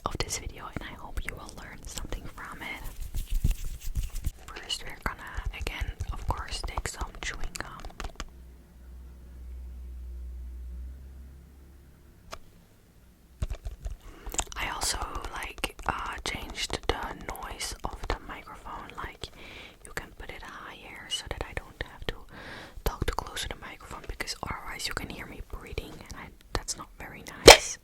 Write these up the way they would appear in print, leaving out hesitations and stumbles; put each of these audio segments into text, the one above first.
of this video, and I hope you will learn something from it. First, we're gonna, again, of course, take some chewing gum. I also changed the noise of the microphone, like you can put it higher so that I don't have to talk too close to the microphone, because otherwise you can hear me breathing, and that's not very nice.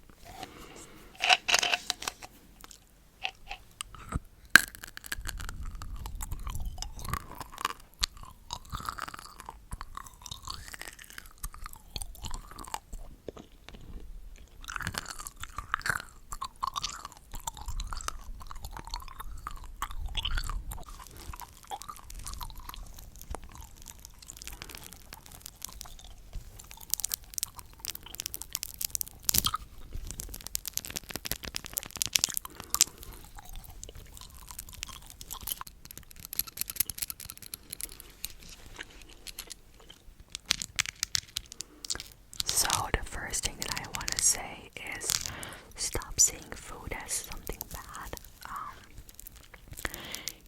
So the first thing that I want to say is stop seeing food as something bad.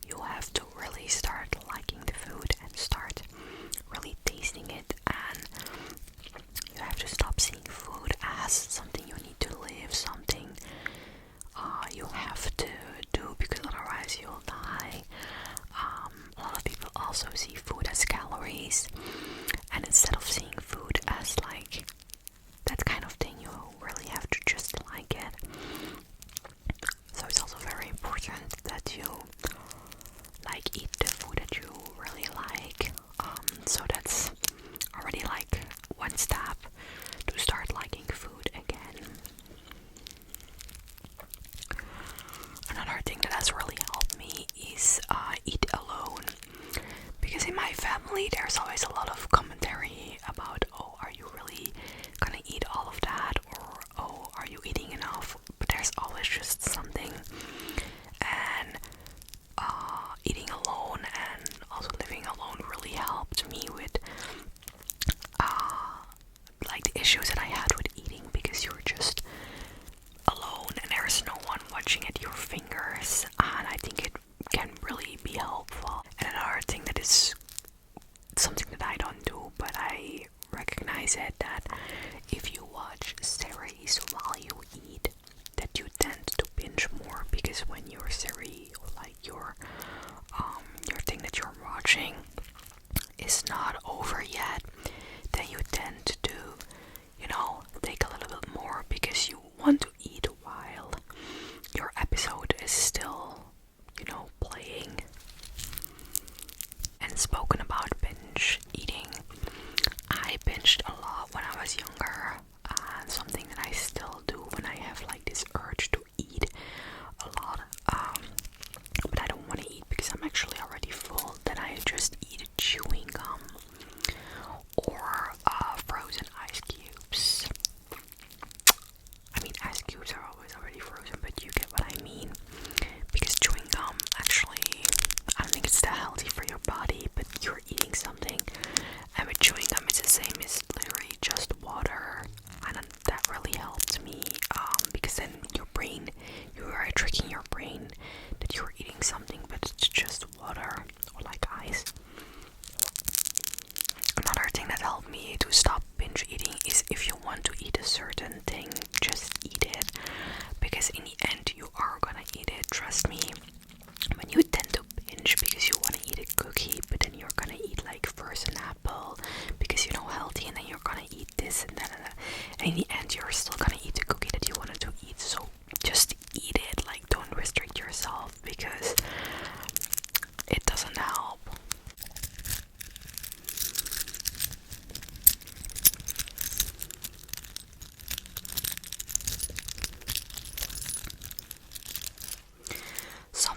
You have to really start liking the food and start really tasting it, and you have to stop seeing food as something you need to live, something you have to do because otherwise you'll die. A lot of people also see food as calories, and instead of seeing food as like that kind of thing, you really have to just like it. So it's also very important that you eat the food that you really like. So that's already like one step to start liking food again. Another thing that has really helped me is eat alone, because in my family there's always a lot of commentary about, oh, are you really gonna eat all of that, or oh, are you eating enough? But there's always just something. And eating alone and also living alone really helped me with the issues that I had with eating, because you're just alone and there's no one watching at your fingers, and I think it can really be helpful. And another thing that is something that I don't do, but I recognize it, that if you watch series while you eat, that you tend to binge more, because when your series or your thing that you're watching is not over yet, then you tend to take a little bit more, because you want to eat while your episode is still playing. And spoken about binge eating, I binged a lot when I was younger, and something that I still do when I have this urge to eat a lot, but I don't want to eat because I'm actually already full, then I just eat chewing gum or frozen ice cubes. I mean, ice cubes are always already frozen, but you get what I mean, because chewing gum actually, I don't think it's that healthy for your body, but you're eating something, and with chewing gum it's the same, it's literally just water, and that really helped me, because then you are tricking your brain that you're eating something, but it's just water or like ice. Another thing that helped me to stop binge eating is, if you want to eat a certain thing, just eat it, because in the end you are gonna eat it, trust me. When you tend to binge because you want to eat a cookie, but then you're gonna eat first an apple because healthy, and then you're gonna eat this and that, and in the end you're still gonna eat the cookie that you wanted to eat. So just eat it, don't restrict yourself, because it doesn't help. Some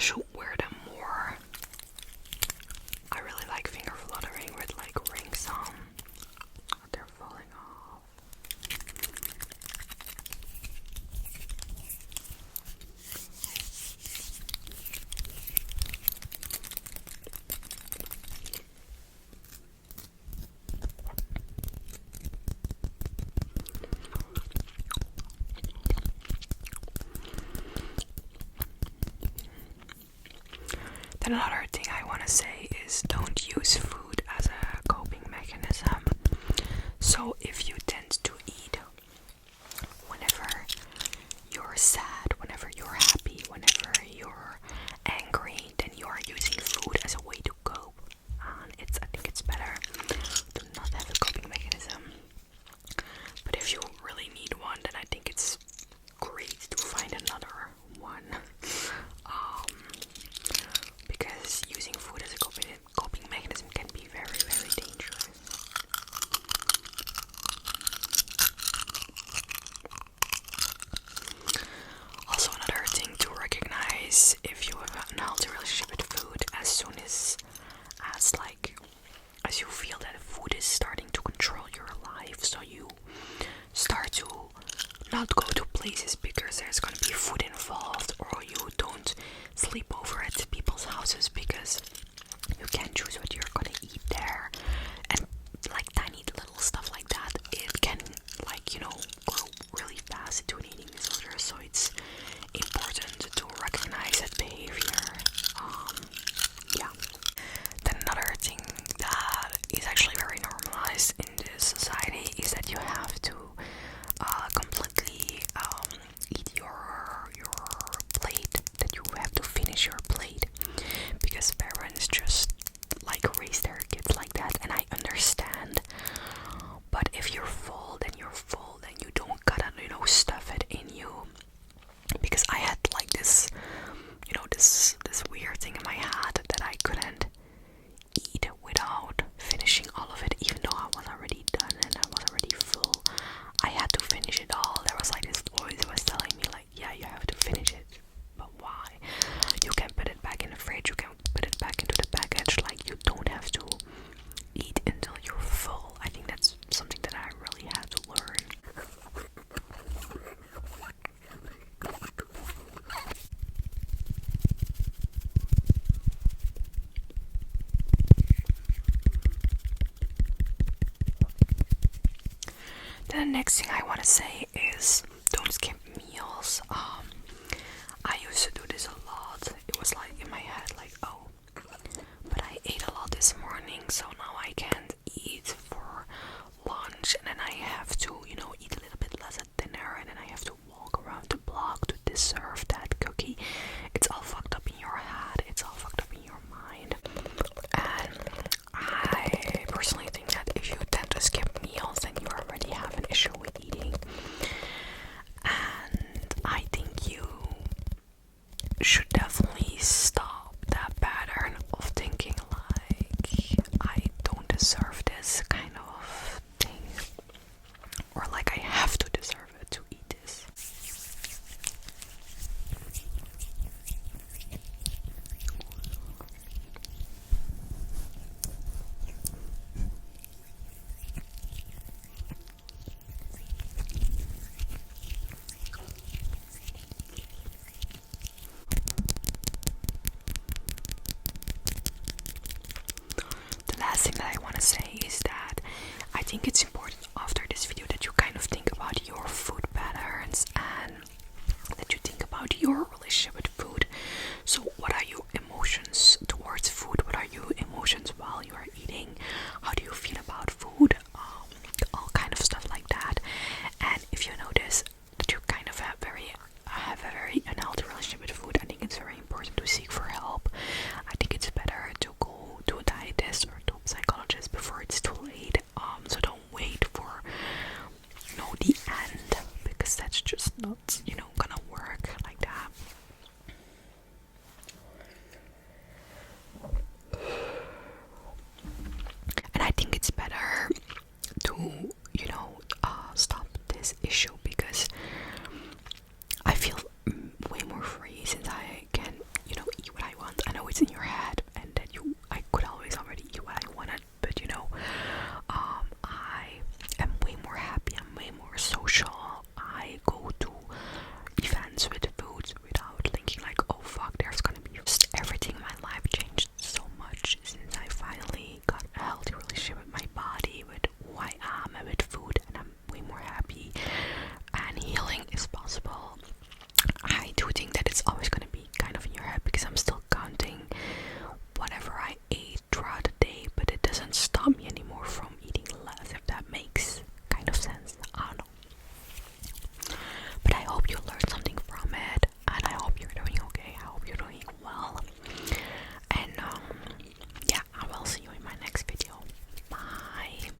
should wear them more. I really like finger fluttering with like rings on. They're falling off. Then another thing I want to say is don't use food as a coping mechanism. So if you tend to eat whenever you're sad, whenever you're happy, whenever you're angry, then you are using food as a way to cope. And I think it's better to not have a coping mechanism. But if you really need one, then I think it's great to find another one. Because using food as a coping mechanism can be very, very dangerous. Also, another thing to recognize if you have an unhealthy relationship with food, as soon as you feel that food is starting to control your life, so you start to not go to places because there's going to be food involved, or you don't sleep over at people's houses because you can't choose what you're going to eat there, and like tiny little stuff like that, it can grow really fast into an eating disorder. So it's important to recognize that behavior. Yeah. Then another thing that is actually very normalized in this society is that you have to completely eat your plate, that you have to finish your plate, because parents just like raise their kids like that, and I understand. But if you're full, then you're full, then you don't gotta stuff it in you. Because I had like this this weird thing in my head that I couldn't eat without finishing all of it, even though I was already done and I was already full. I had to finish it all. There was like this voice that was telling me like, yeah, you have to finish it. But why? You can put it back in the fridge, you can put it back into the package. Like, you don't have to eat until you're full. I think that's something that I really had to learn. Then the next thing I want to say is don't skip meals. I used to do this a lot. It was like in my head like, oh, but I ate a lot this morning, so now I can't eat for lunch, and then I have to eat a little bit less at dinner, and then I have to walk around the block to deserve that cookie. It's all fucked up in your head, it's all fucked up in your mind. And I personally think that if you tend to skip meals, then you already have an issue with eating. And I think you should definitely stop that pattern of thinking like, I don't deserve this kind of thing, or like I have to deserve it to eat this. The last thing that I want to say is that I think it's important after this video that you kind of think about your food patterns and that you think about your relationship with food. So what are your emotions towards food? What are your emotions while you are eating? How do you feel about food? All kind of stuff like that. And if you notice that you kind of have a very unhealthy relationship with food, I think it's very important to seek for help. I think it's better to go to a dietist or to a psychologist before it's too late. So don't wait for the end, because that's just not gonna work like that. And I think it's better to stop this issue, because I feel way more free since I can eat it's in your head.